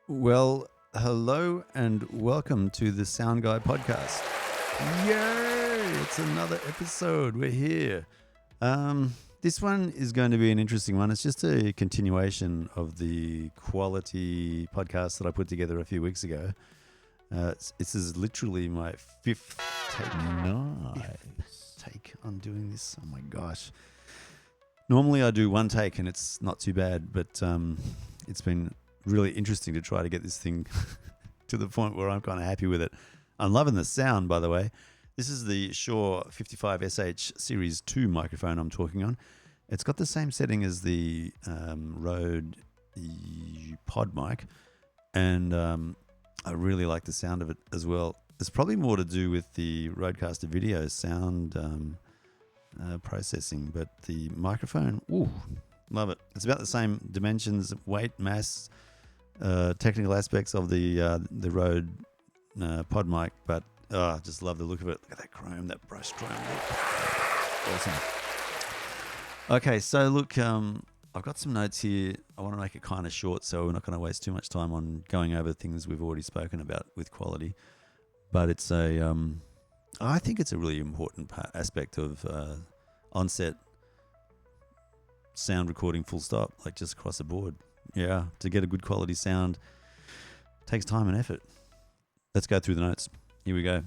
Well, hello and welcome to the Sound Guy podcast. Yay! It's another episode. We're here. This one is going to be an interesting one. It's just a continuation of the quality podcast that I put together a few weeks ago. This is literally my fifth take on doing this. Oh my gosh. Normally I do one take and it's not too bad, but it's been really interesting to try to get this thing to the point where I'm kind of happy with it. I'm loving the sound, by the way. This is the Shure 55SH Series II microphone I'm talking on. It's got the same setting as the Rode pod mic, and I really like the sound of it as well. It's probably more to do with the Rodecaster video sound processing, but the microphone, ooh, love it. It's about the same dimensions, weight, mass, technical aspects of the Rode pod mic, but I just love the look of it. Look at that chrome, that brushed chrome look. Awesome. Okay, so look, I've got some notes here. I want to make it kind of short, so we're not going to waste too much time on going over things we've already spoken about with quality. But it's I think it's a really important aspect of on-set sound recording full stop, like just across the board. Yeah, to get a good quality sound takes time and effort. Let's go through the notes. Here we go.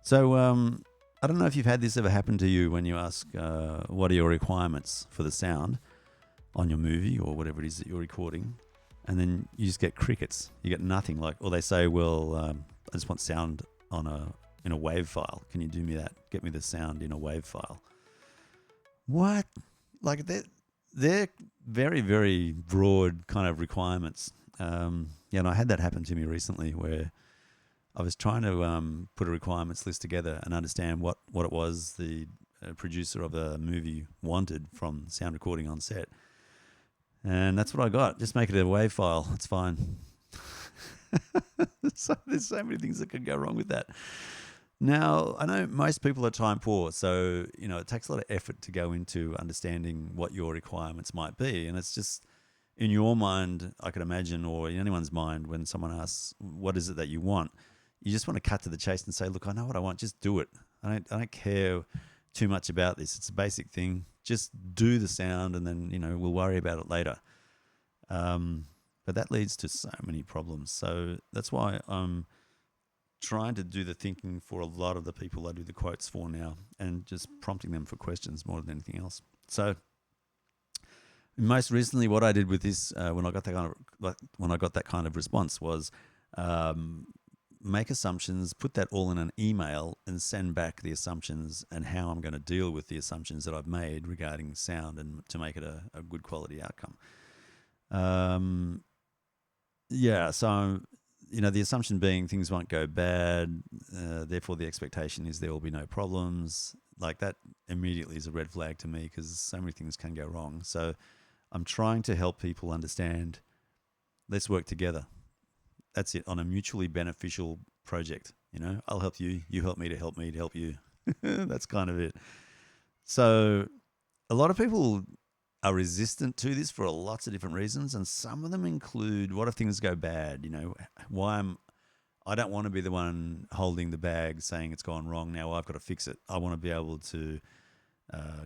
So I don't know if you've had this ever happen to you when you ask what are your requirements for the sound on your movie or whatever it is that you're recording, and then you just get crickets. You get nothing. Or they say, well, I just want sound in a WAV file. Can you do me that? Get me the sound in a WAV file. What? Like they're very, very broad kind of requirements. And I had that happen to me recently where I was trying to put a requirements list together and understand what it was the producer of a movie wanted from sound recording on set. And that's what I got. Just make it a WAV file. It's fine. So there's so many things that could go wrong with that. Now, I know most people are time poor, so it takes a lot of effort to go into understanding what your requirements might be. And it's just in your mind, I could imagine, or in anyone's mind, when someone asks, what is it that you want? You just want to cut to the chase and say, look, I know what I want. Just do it. I don't care too much about this. It's a basic thing. Just do the sound, and then we'll worry about it later. But that leads to so many problems. So that's why I'm trying to do the thinking for a lot of the people I do the quotes for now, and just prompting them for questions more than anything else. So most recently, what I did with this when I got that kind of response was make assumptions, put that all in an email, and send back the assumptions and how I'm going to deal with the assumptions that I've made regarding sound, and to make it a good quality outcome. So the assumption being things won't go bad, therefore the expectation is there will be no problems. Like that immediately is a red flag to me, because so many things can go wrong. So I'm trying to help people understand, let's work together. That's it, on a mutually beneficial project. I'll help you, you help me to help you. That's kind of it. So a lot of people are resistant to this for lots of different reasons, and some of them include, what if things go bad? I don't want to be the one holding the bag saying it's gone wrong. Now I've got to fix it. I want to be able to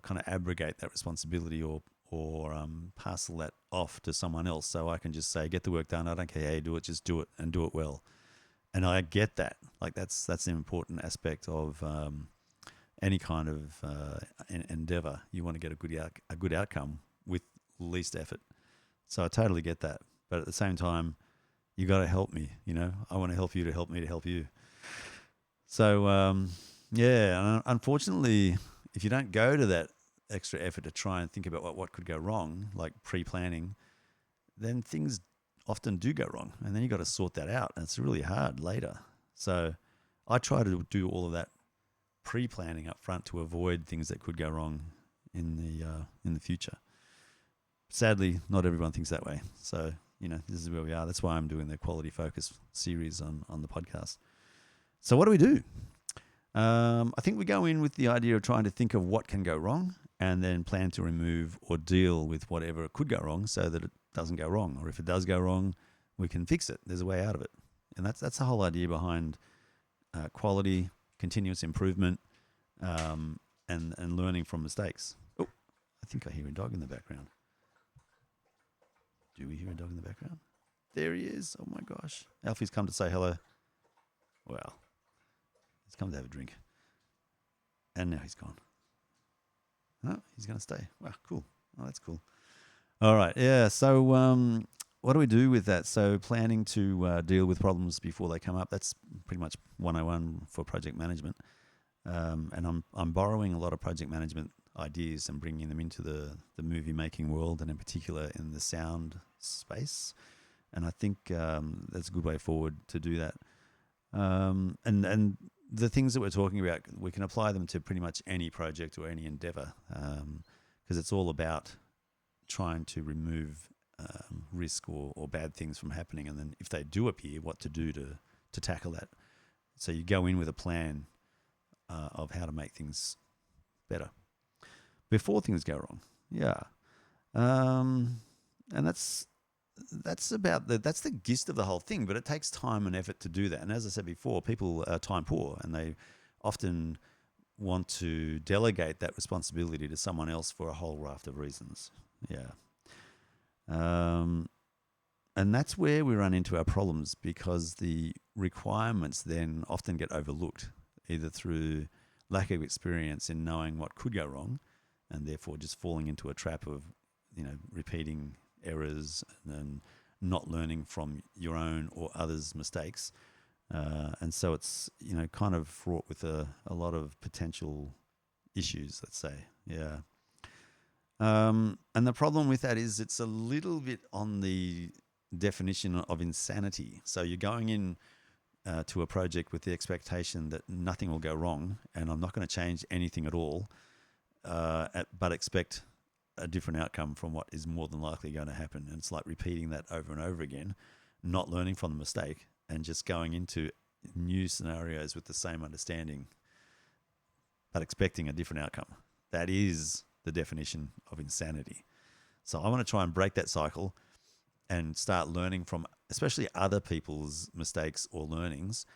kind of abrogate that responsibility or parcel that off to someone else, so I can just say, get the work done. I don't care how you do it, just do it, and do it well. And I get that. Like that's an important aspect of any kind of endeavor. You want to get a good outcome with least effort. So I totally get that. But at the same time, you got to help me. I want to help you to help me to help you. So unfortunately, if you don't go to that extra effort to try and think about what could go wrong, like pre-planning, then things often do go wrong, and then you got to sort that out, and it's really hard later. So I try to do all of that pre-planning up front to avoid things that could go wrong in the future. Sadly, not everyone thinks that way. So this is where we are. That's why I'm doing the quality focus series on the podcast. So what do we do? I think we go in with the idea of trying to think of what can go wrong, and then plan to remove or deal with whatever could go wrong so that it doesn't go wrong. Or if it does go wrong, we can fix it. There's a way out of it, and that's the whole idea behind quality, continuous improvement, and learning from mistakes. Oh, I think I hear a dog in the background. Do we hear a dog in the background? There he is. Oh my gosh. Alfie's come to say hello. Well, he's come to have a drink. And now he's gone. Oh, he's going to stay. Wow, cool. Oh, that's cool. All right. Yeah. So what do we do with that? So planning to deal with problems before they come up. That's pretty much 101 for project management. And I'm borrowing a lot of project management ideas and bringing them into the movie making world, and in particular in the sound space. And I think that's a good way forward to do that. And the things that we're talking about, we can apply them to pretty much any project or any endeavor, because it's all about trying to remove risk or bad things from happening. And then if they do appear, what to do to tackle that. So you go in with a plan of how to make things better before things go wrong. Yeah. And that's about that's the gist of the whole thing, but it takes time and effort to do that. And as I said before, people are time poor, and they often want to delegate that responsibility to someone else for a whole raft of reasons. Yeah. And that's where we run into our problems, because the requirements then often get overlooked, either through lack of experience in knowing what could go wrong, and therefore just falling into a trap of, repeating errors and not learning from your own or others' mistakes. And so it's, kind of fraught with a lot of potential issues, let's say. Yeah. And the problem with that is it's a little bit on the definition of insanity. So you're going in to a project with the expectation that nothing will go wrong, and I'm not going to change anything at all, but expect a different outcome from what is more than likely going to happen. And it's like repeating that over and over again, not learning from the mistake, and just going into new scenarios with the same understanding, but expecting a different outcome. That is the definition of insanity. So I want to try and break that cycle and start learning from especially other people's mistakes or learnings,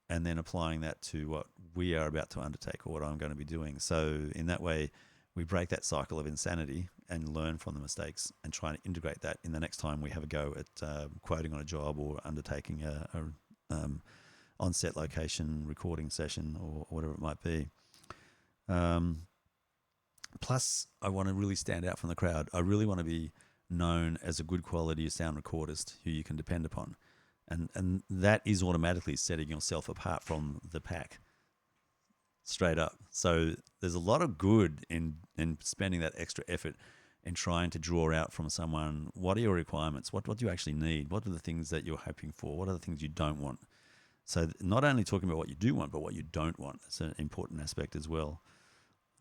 and then applying that to what we are about to undertake or what I'm going to be doing. So in that way, we break that cycle of insanity and learn from the mistakes and try and integrate that in the next time we have a go at quoting on a job or undertaking a on-set location recording session or whatever it might be. Plus, I want to really stand out from the crowd. I really want to be known as a good quality sound recordist who you can depend upon. And that is automatically setting yourself apart from the pack. Straight up. So there's a lot of good in spending that extra effort and trying to draw out from someone, what are your requirements? What do you actually need? What are the things that you're hoping for? What are the things you don't want? So not only talking about what you do want, but what you don't want. It's an important aspect as well.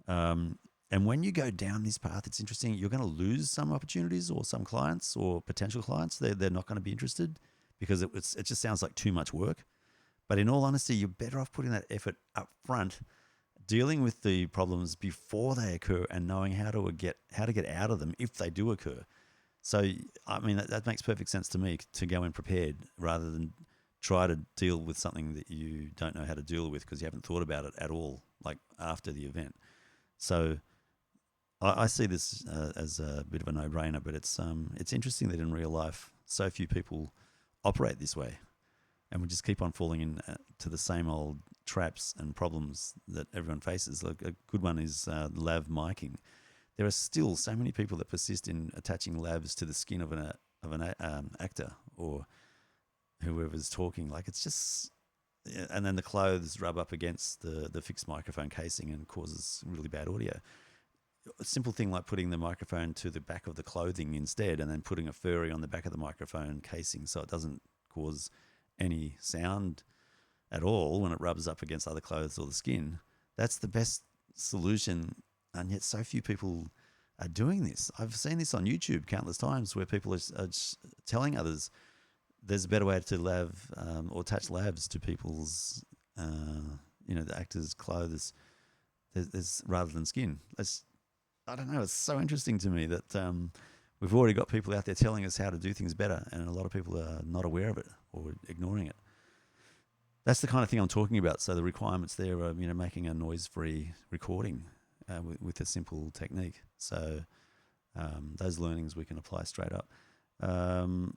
And when you go down this path, it's interesting. You're going to lose some opportunities or some clients or potential clients. They're not going to be interested because it just sounds like too much work. But in all honesty, you're better off putting that effort up front, dealing with the problems before they occur, and knowing how to get out of them if they do occur. So, I mean, that makes perfect sense to me, to go in prepared rather than try to deal with something that you don't know how to deal with because you haven't thought about it at all, like after the event. So I see this as a bit of a no-brainer, but it's interesting that in real life, so few people operate this way. And we just keep on falling into the same old traps and problems that everyone faces. Like a good one is lav miking. There are still so many people that persist in attaching lavs to the skin of an actor or whoever's talking. Like it's just, and then the clothes rub up against the fixed microphone casing and causes really bad audio. A simple thing like putting the microphone to the back of the clothing instead, and then putting a furry on the back of the microphone casing so it doesn't cause any sound at all when it rubs up against other clothes or the skin. That's the best solution, and yet so few people are doing this. I've seen this on YouTube countless times where people are telling others there's a better way to lav or attach lavs to people's the actors' clothes there's rather than skin. I don't know, it's so interesting to me that We've already got people out there telling us how to do things better, and a lot of people are not aware of it or ignoring it. That's the kind of thing I'm talking about. So the requirements there are, making a noise-free recording with a simple technique. So those learnings we can apply straight up.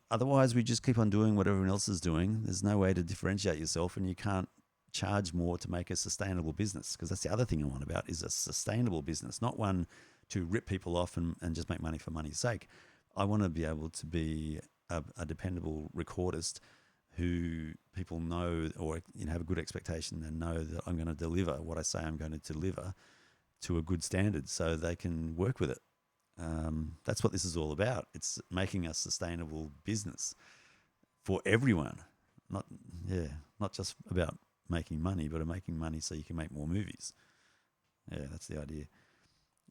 Otherwise, we just keep on doing what everyone else is doing. There's no way to differentiate yourself, and you can't charge more to make a sustainable business, because that's the other thing I want about, is a sustainable business, not one to rip people off and just make money for money's sake. I want to be able to be a dependable recordist who people know, or have a good expectation and know that I'm going to deliver what I say I'm going to deliver to a good standard, so they can work with it. That's what this is all about. It's making a sustainable business for everyone. Not just about making money, but making money so you can make more movies. Yeah, that's the idea.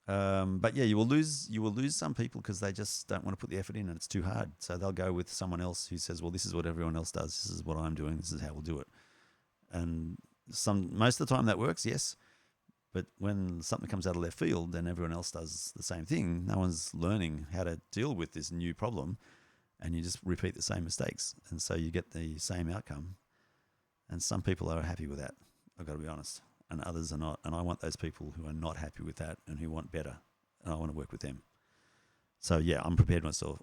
But yeah, you will lose some people because they just don't want to put the effort in, and it's too hard. So they'll go with someone else who says, well, this is what everyone else does. This is what I'm doing. This is how we'll do it. And most of the time that works, yes. But when something comes out of left field, then everyone else does the same thing. No one's learning how to deal with this new problem, and you just repeat the same mistakes. And so you get the same outcome. And some people are happy with that, I've got to be honest, and others are not. And I want those people who are not happy with that and who want better, and I want to work with them. So yeah, I'm preparing myself,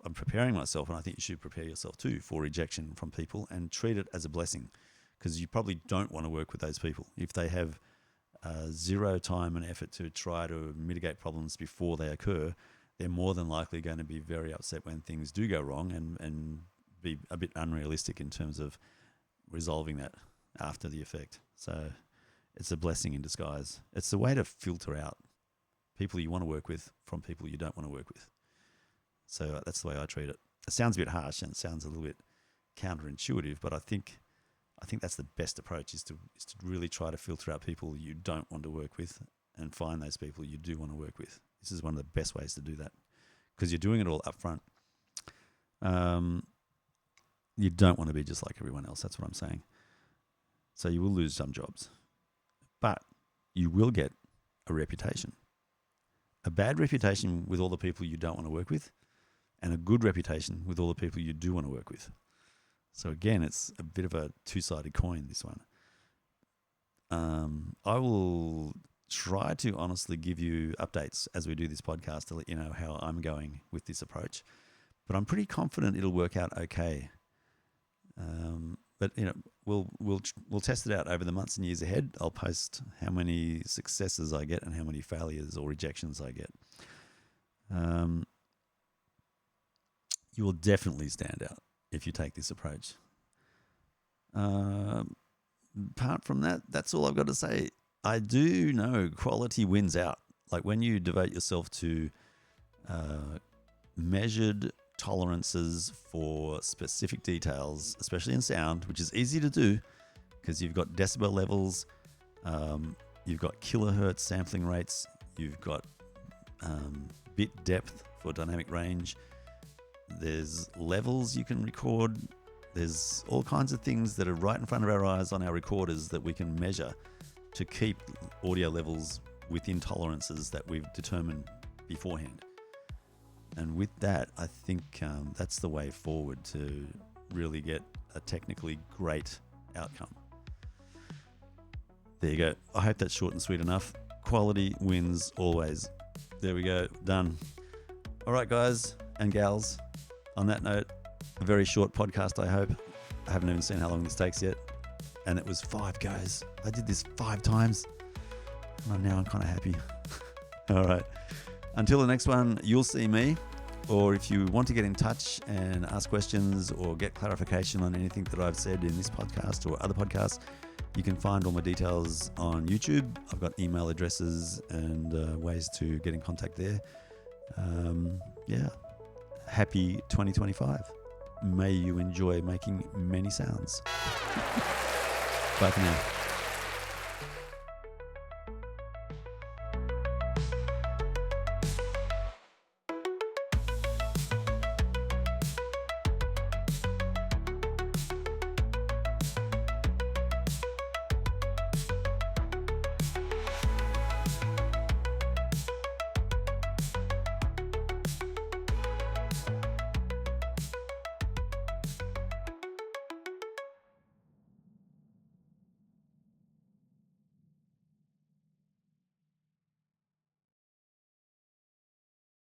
and I think you should prepare yourself too for rejection from people, and treat it as a blessing, because you probably don't want to work with those people. If they have zero time and effort to try to mitigate problems before they occur, they're more than likely going to be very upset when things do go wrong, and be a bit unrealistic in terms of resolving that after the effect. So it's a blessing in disguise. It's a way to filter out people you want to work with from people you don't want to work with. So that's the way I treat it. It sounds a bit harsh and it sounds a little bit counterintuitive, but I think that's the best approach, is to really try to filter out people you don't want to work with and find those people you do want to work with. This is one of the best ways to do that, because you're doing it all up front. You don't want to be just like everyone else. That's what I'm saying. So you will lose some jobs, but you will get a reputation. A bad reputation with all the people you don't want to work with, and a good reputation with all the people you do want to work with. So again, it's a bit of a two-sided coin, this one. I will try to honestly give you updates as we do this podcast to let you know how I'm going with this approach. But I'm pretty confident it'll work out okay. But we'll test it out over the months and years ahead. I'll post how many successes I get and how many failures or rejections I get. You will definitely stand out if you take this approach. Apart from that, that's all I've got to say. I do know quality wins out. Like when you devote yourself to measured tolerances for specific details, especially in sound, which is easy to do because you've got decibel levels, you've got kilohertz sampling rates, you've got bit depth for dynamic range, there's levels you can record, there's all kinds of things that are right in front of our eyes on our recorders that we can measure to keep audio levels within tolerances that we've determined beforehand. And with that, I think that's the way forward to really get a technically great outcome. There you go. I hope that's short and sweet enough. Quality wins always. There we go. Done. All right, guys and gals. On that note, a very short podcast, I hope. I haven't even seen how long this takes yet. And it was 5 goes. I did this 5 times. And now I'm kind of happy. All right. Until the next one, you'll see me. Or if you want to get in touch and ask questions or get clarification on anything that I've said in this podcast or other podcasts, you can find all my details on YouTube. I've got email addresses and ways to get in contact there. Happy 2025. May you enjoy making many sounds. Bye for now.